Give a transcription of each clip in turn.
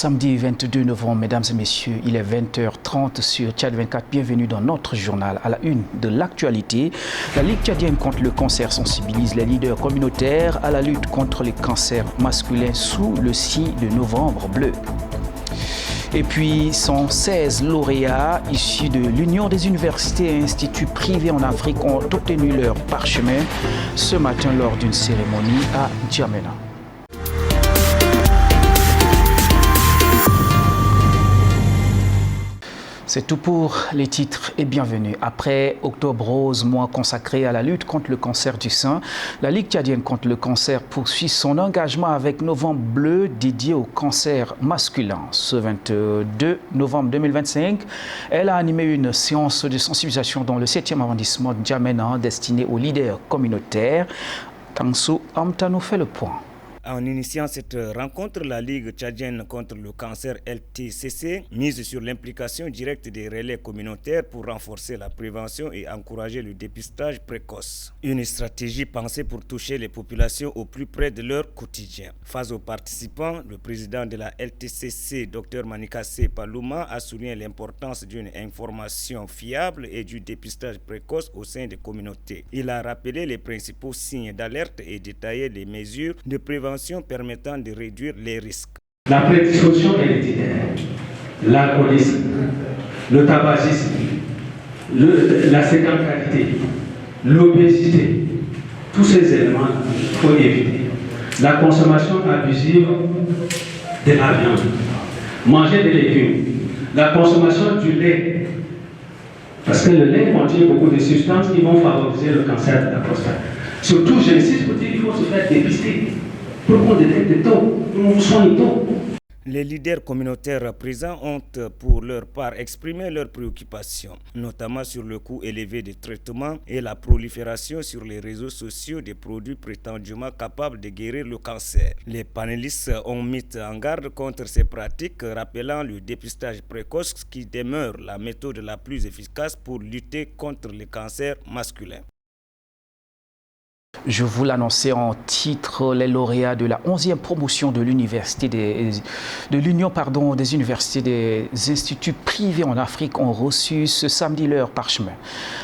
Samedi 22 novembre, mesdames et messieurs, il est 20h30 sur Tchad 24. Bienvenue dans notre journal. À la une de l'actualité, la Ligue tchadienne contre le cancer sensibilise les leaders communautaires à la lutte contre les cancers masculins sous le signe de Novembre bleu. Et puis, 116 lauréats issus de l'Union des universités et instituts privés en Afrique ont obtenu leur parchemin ce matin lors d'une cérémonie à N'Djamena. C'est tout pour les titres et bienvenue. Après Octobre Rose, mois consacré à la lutte contre le cancer du sein, la Ligue tchadienne contre le cancer poursuit son engagement avec Novembre bleu dédié au cancer masculin. Ce 22 novembre 2025, elle a animé une séance de sensibilisation dans le 7e arrondissement de N'Djamena destinée aux leaders communautaires. Tansu Amtanou fait le point. En initiant cette rencontre, la Ligue tchadienne contre le cancer LTCC mise sur l'implication directe des relais communautaires pour renforcer la prévention et encourager le dépistage précoce. Une stratégie pensée pour toucher les populations au plus près de leur quotidien. Face aux participants, le président de la LTCC, Dr Manikassé Palouma, a souligné l'importance d'une information fiable et du dépistage précoce au sein des communautés. Il a rappelé les principaux signes d'alerte et détaillé les mesures de prévention permettant de réduire les risques. La prédisposition héréditaire, l'alcoolisme, le tabagisme, la sédentarité, l'obésité, tous ces éléments, il faut éviter. La consommation abusive de la viande, manger des légumes, la consommation du lait, parce que le lait contient beaucoup de substances qui vont favoriser le cancer de la prostate. Surtout, j'insiste pour dire qu'il faut se faire dépister. Pour qu'on détecte tôt, on soigne tôt. Les leaders communautaires présents ont pour leur part exprimé leurs préoccupations, notamment sur le coût élevé des traitements et la prolifération sur les réseaux sociaux des produits prétendument capables de guérir le cancer. Les panélistes ont mis en garde contre ces pratiques, rappelant le dépistage précoce qui demeure la méthode la plus efficace pour lutter contre les cancers masculins. Je vous l'annonçais en titre, les lauréats de la 11e promotion de l'université de l'Union des universités des instituts privés en Afrique ont reçu ce samedi leur parchemin.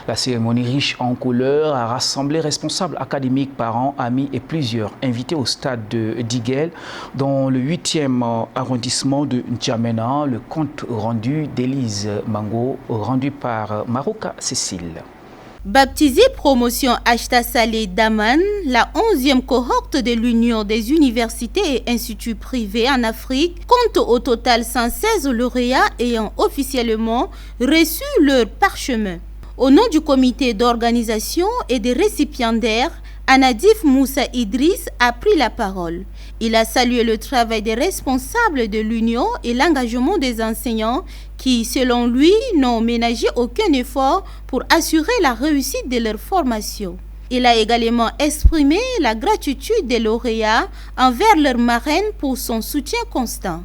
La cérémonie riche en couleurs a rassemblé responsables académiques, parents, amis et plusieurs invités au stade de Diguel dans le 8e arrondissement de N'Djamena. Le compte rendu d'Élise Mango rendu par Maroka Cécile. Baptisée promotion Ashta Saleh Daman, la 11e cohorte de l'Union des universités et instituts privés en Afrique compte au total 116 lauréats ayant officiellement reçu leur parchemin. Au nom du comité d'organisation et des récipiendaires, Anadif Moussa Idriss a pris la parole. Il a salué le travail des responsables de l'Union et l'engagement des enseignants qui, selon lui, n'ont ménagé aucun effort pour assurer la réussite de leur formation. Il a également exprimé la gratitude des lauréats envers leur marraine pour son soutien constant.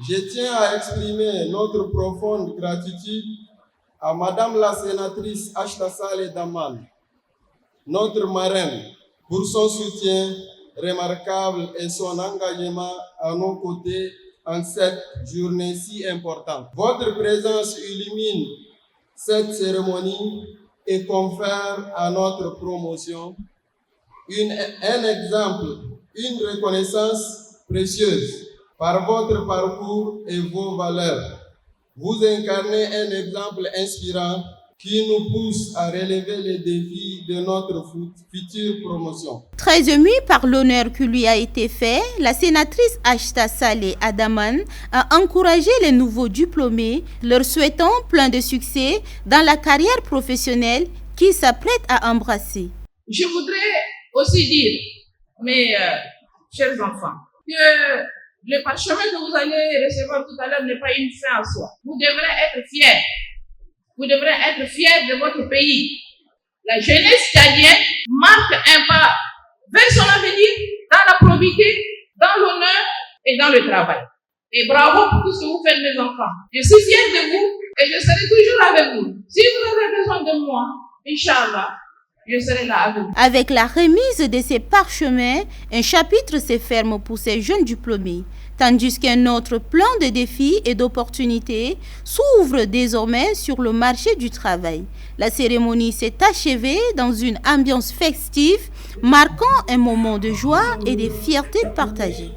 Je tiens à exprimer notre profonde gratitude à Madame la sénatrice Ashta Saleh Daman, notre marraine, pour son soutien remarquable et son engagement à nos côtés en cette journée si importante. Votre présence illumine cette cérémonie et confère à notre promotion un exemple, une reconnaissance précieuse par votre parcours et vos valeurs. Vous incarnez un exemple inspirant qui nous pousse à relever les défis de notre future promotion. Très émue par l'honneur qui lui a été fait, la sénatrice Ashta Saleh Daman a encouragé les nouveaux diplômés, leur souhaitant plein de succès dans la carrière professionnelle qu'ils s'apprêtent à embrasser. Je voudrais aussi dire, mes chers enfants, que le parchemin que vous allez recevoir tout à l'heure n'est pas une fin en soi. Vous devrez être fiers. Vous devrez être fiers de votre pays. La jeunesse tchadienne marque un pas vers son avenir dans la probité, dans l'honneur et dans le travail. Et bravo pour tout ce que vous faites, mes enfants. Je suis fière de vous et je serai toujours avec vous. Si vous avez besoin de moi, Inch'Allah, je serai là avec vous. Avec la remise de ces parchemins, un chapitre se ferme pour ces jeunes diplômés, tandis qu'un autre plan de défis et d'opportunités s'ouvre désormais sur le marché du travail. La cérémonie s'est achevée dans une ambiance festive, marquant un moment de joie et de fierté partagée.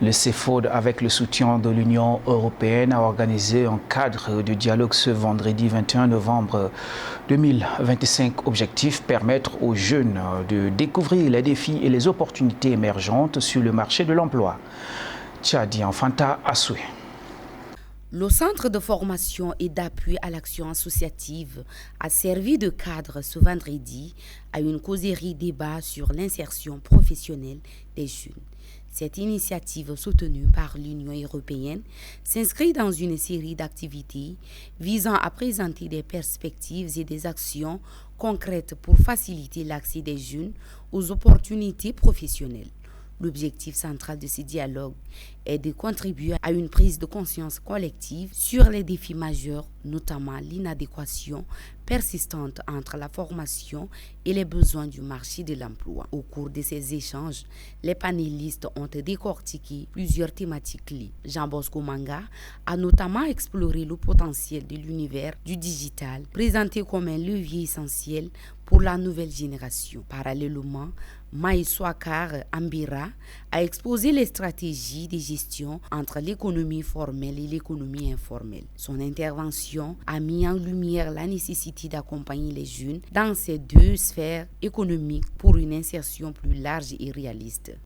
Le CEFOD, avec le soutien de l'Union européenne, a organisé un cadre de dialogue ce vendredi 21 novembre 2025. Objectif, permettre aux jeunes de découvrir les défis et les opportunités émergentes sur le marché de l'emploi. Tchadien Fanta Assoué. Le centre de formation et d'appui à l'action associative a servi de cadre ce vendredi à une causerie débat sur l'insertion professionnelle des jeunes. Cette initiative soutenue par l'Union européenne s'inscrit dans une série d'activités visant à présenter des perspectives et des actions concrètes pour faciliter l'accès des jeunes aux opportunités professionnelles. L'objectif central de ce dialogue est de contribuer à une prise de conscience collective sur les défis majeurs, notamment l'inadéquation persistante entre la formation et les besoins du marché de l'emploi. Au cours de ces échanges, les panélistes ont décortiqué plusieurs thématiques clés. Jean Bosco Manga a notamment exploré le potentiel de l'univers du digital, présenté comme un levier essentiel pour la nouvelle génération. Parallèlement, Maïswakar Ambira a exposé les stratégies de gestion entre l'économie formelle et l'économie informelle. Son intervention a mis en lumière la nécessité d'accompagner les jeunes dans ces deux sphères économiques pour une insertion plus large et réaliste.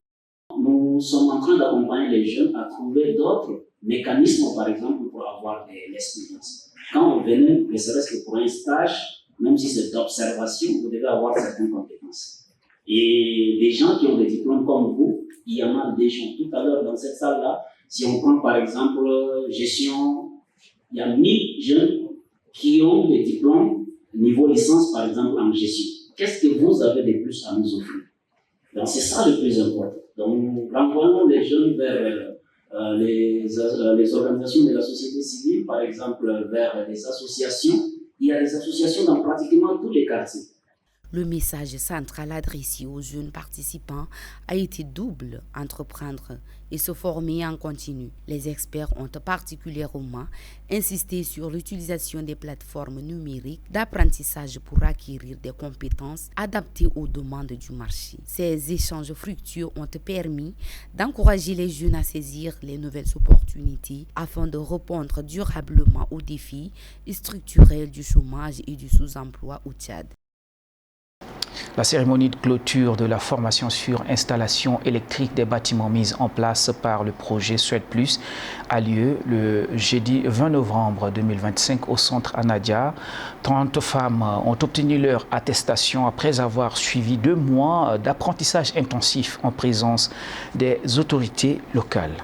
Nous sommes en train d'accompagner les jeunes à trouver d'autres mécanismes, par exemple, pour avoir l'expérience. Quand vous venez, ne serait-ce que pour un stage, même si c'est d'observation, vous devez avoir certaines compétences. Et des gens qui ont des diplômes comme vous, il y en a des gens. Tout à l'heure, dans cette salle-là, si on prend par exemple gestion, il y a 1000 jeunes qui ont des diplômes niveau licence, par exemple, en gestion. Qu'est-ce que vous avez de plus à nous offrir? Donc, c'est ça le plus important. Donc, renvoyons les jeunes vers les organisations de la société civile, par exemple, vers des associations. Il y a des associations dans pratiquement tous les quartiers. Le message central adressé aux jeunes participants a été double, entreprendre et se former en continu. Les experts ont particulièrement insisté sur l'utilisation des plateformes numériques d'apprentissage pour acquérir des compétences adaptées aux demandes du marché. Ces échanges fructueux ont permis d'encourager les jeunes à saisir les nouvelles opportunités afin de répondre durablement aux défis structurels du chômage et du sous-emploi au Tchad. La cérémonie de clôture de la formation sur installation électrique des bâtiments mise en place par le projet Suède Plus a lieu le jeudi 20 novembre 2025 au centre Anadia. 30 femmes ont obtenu leur attestation après avoir suivi 2 mois d'apprentissage intensif en présence des autorités locales.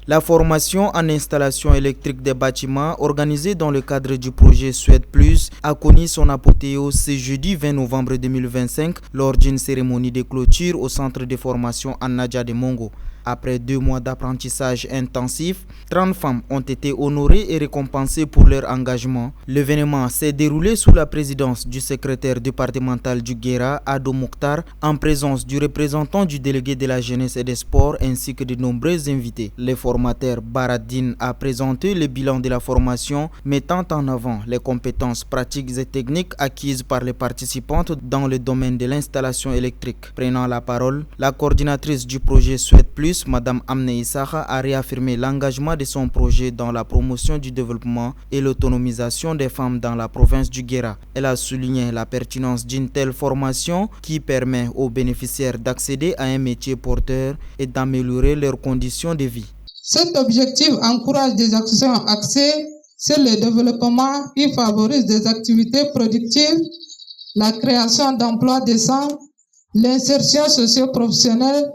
La formation en installation électrique des bâtiments, organisée dans le cadre du projet Suède Plus, a connu son apothéose ce jeudi 20 novembre 2025 lors d'une cérémonie de clôture au centre de formation Anadia de Mongo. Après 2 mois d'apprentissage intensif, 30 femmes ont été honorées et récompensées pour leur engagement. L'événement s'est déroulé sous la présidence du secrétaire départemental du Guéra, Ado Mokhtar, en présence du représentant du délégué de la jeunesse et des sports ainsi que de nombreux invités. Le formateur Baradine a présenté le bilan de la formation, mettant en avant les compétences pratiques et techniques acquises par les participantes dans le domaine de l'installation électrique. Prenant la parole, la coordinatrice du projet Suède Plus, Madame Amne Issaha, a réaffirmé l'engagement de son projet dans la promotion du développement et l'autonomisation des femmes dans la province du Guéra. Elle a souligné la pertinence d'une telle formation qui permet aux bénéficiaires d'accéder à un métier porteur et d'améliorer leurs conditions de vie. Cet objectif encourage des actions axées sur le développement qui favorise des activités productives, la création d'emplois décents, l'insertion socio-professionnelle,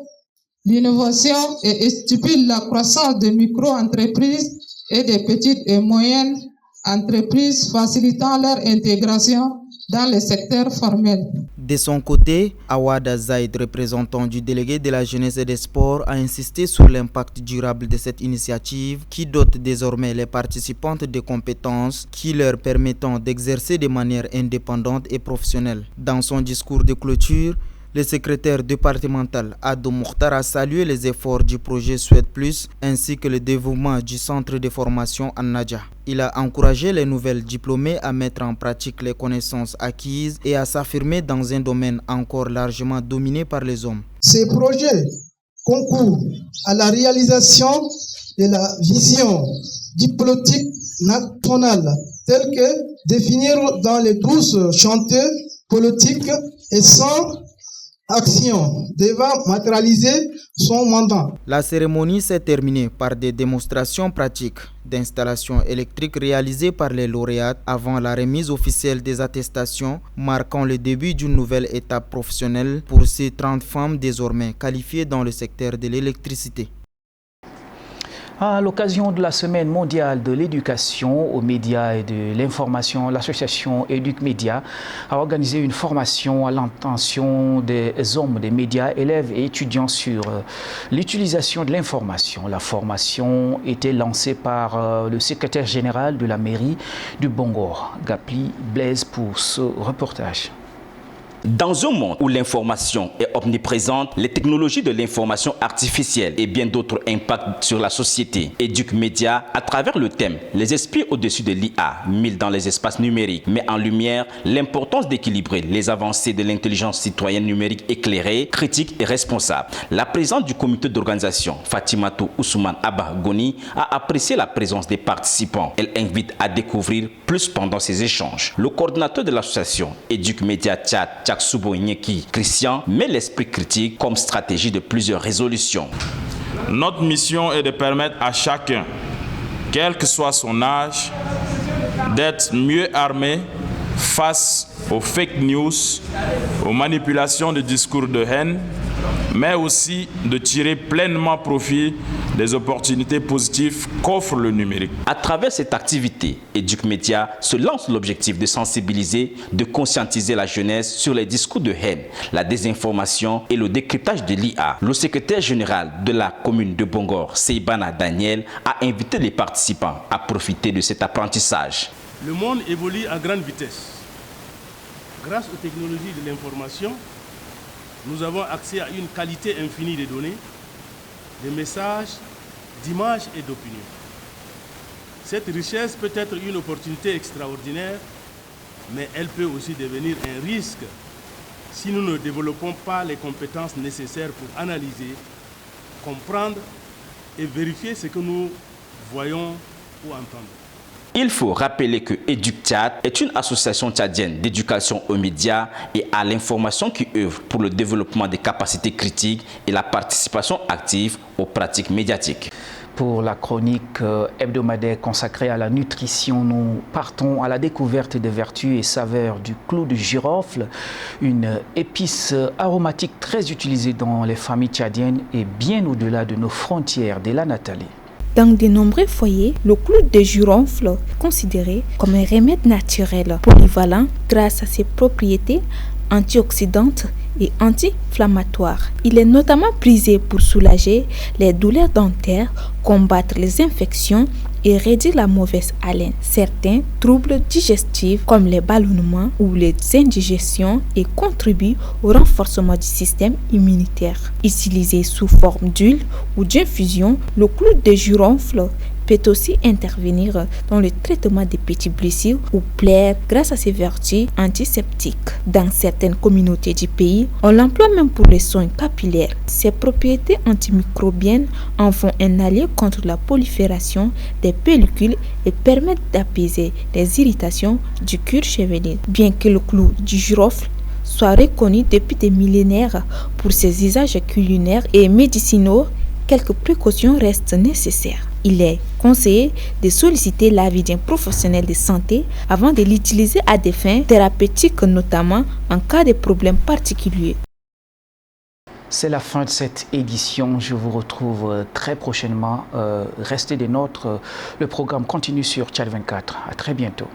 l'innovation et stimule la croissance des micro-entreprises et des petites et moyennes entreprises, facilitant leur intégration dans le secteur formel. De son côté, Awad Zaid, représentant du délégué de la jeunesse et des sports, a insisté sur l'impact durable de cette initiative qui dote désormais les participantes de compétences qui leur permettent d'exercer de manière indépendante et professionnelle. Dans son discours de clôture, le secrétaire départemental Ado Mokhtar a salué les efforts du projet Suède Plus ainsi que le développement du centre de formation en Nadja. Il a encouragé les nouvelles diplômées à mettre en pratique les connaissances acquises et à s'affirmer dans un domaine encore largement dominé par les hommes. Ces projets concourent à la réalisation de la vision diplomatique nationale telle que définir dans les 12 chantiers politiques et sans action devant matérialiser son mandat. La cérémonie s'est terminée par des démonstrations pratiques d'installations électriques réalisées par les lauréates avant la remise officielle des attestations, marquant le début d'une nouvelle étape professionnelle pour ces 30 femmes désormais qualifiées dans le secteur de l'électricité. À l'occasion de la Semaine mondiale de l'éducation aux médias et de l'information, l'association EducMédia a organisé une formation à l'intention des hommes des médias, élèves et étudiants sur l'utilisation de l'information. La formation était lancée par le secrétaire général de la mairie du Bongor, Gapli Blaise, pour ce reportage. Dans un monde où l'information est omniprésente, les technologies de l'information artificielle et bien d'autres impactent sur la société. EducMédia, à travers le thème « Les esprits au-dessus de l'IA, mis dans les espaces numériques », met en lumière l'importance d'équilibrer les avancées de l'intelligence citoyenne numérique éclairée, critique et responsable. La présidente du comité d'organisation, Fatimatou Ousmane Abba Goni, a apprécié la présence des participants. Elle invite à découvrir plus pendant ces échanges. Le coordinateur de l'association EducMédia Tchad, Soubo Nyeki Christian, met l'esprit critique comme stratégie de plusieurs résolutions. Notre mission est de permettre à chacun, quel que soit son âge, d'être mieux armé face aux fake news, aux manipulations de discours de haine, mais aussi de tirer pleinement profit des opportunités positives qu'offre le numérique. À travers cette activité, EducMédia se lance l'objectif de sensibiliser, de conscientiser la jeunesse sur les discours de haine, la désinformation et le décryptage de l'IA. Le secrétaire général de la commune de Bongor, Seibana Daniel, a invité les participants à profiter de cet apprentissage. Le monde évolue à grande vitesse. Grâce aux technologies de l'information, nous avons accès à une qualité infinie de données, de messages, d'images et d'opinions. Cette richesse peut être une opportunité extraordinaire, mais elle peut aussi devenir un risque si nous ne développons pas les compétences nécessaires pour analyser, comprendre et vérifier ce que nous voyons ou entendons. Il faut rappeler que EducTchad est une association tchadienne d'éducation aux médias et à l'information qui œuvre pour le développement des capacités critiques et la participation active aux pratiques médiatiques. Pour la chronique hebdomadaire consacrée à la nutrition, nous partons à la découverte des vertus et saveurs du clou de girofle, une épice aromatique très utilisée dans les familles tchadiennes et bien au-delà de nos frontières. De la Nathalie. Dans de nombreux foyers, le clou de girofle est considéré comme un remède naturel polyvalent grâce à ses propriétés antioxydantes et anti-inflammatoires. Il est notamment prisé pour soulager les douleurs dentaires, combattre les infections et réduire la mauvaise haleine. Certains troubles digestifs comme les ballonnements ou les indigestions et contribuent au renforcement du système immunitaire. Utilisé sous forme d'huile ou d'infusion, le clou de girofle peut aussi intervenir dans le traitement des petites blessures ou plaies grâce à ses vertus antiseptiques. Dans certaines communautés du pays, on l'emploie même pour les soins capillaires. Ses propriétés antimicrobiennes en font un allié contre la prolifération des pellicules et permettent d'apaiser les irritations du cuir chevelu. Bien que le clou du girofle soit reconnu depuis des millénaires pour ses usages culinaires et médicinaux, quelques précautions restent nécessaires. Il est conseillé de solliciter l'avis d'un professionnel de santé avant de l'utiliser à des fins thérapeutiques, notamment en cas de problèmes particuliers. C'est la fin de cette édition. Je vous retrouve très prochainement. Restez des nôtres. Le programme continue sur Tchad 24. À très bientôt.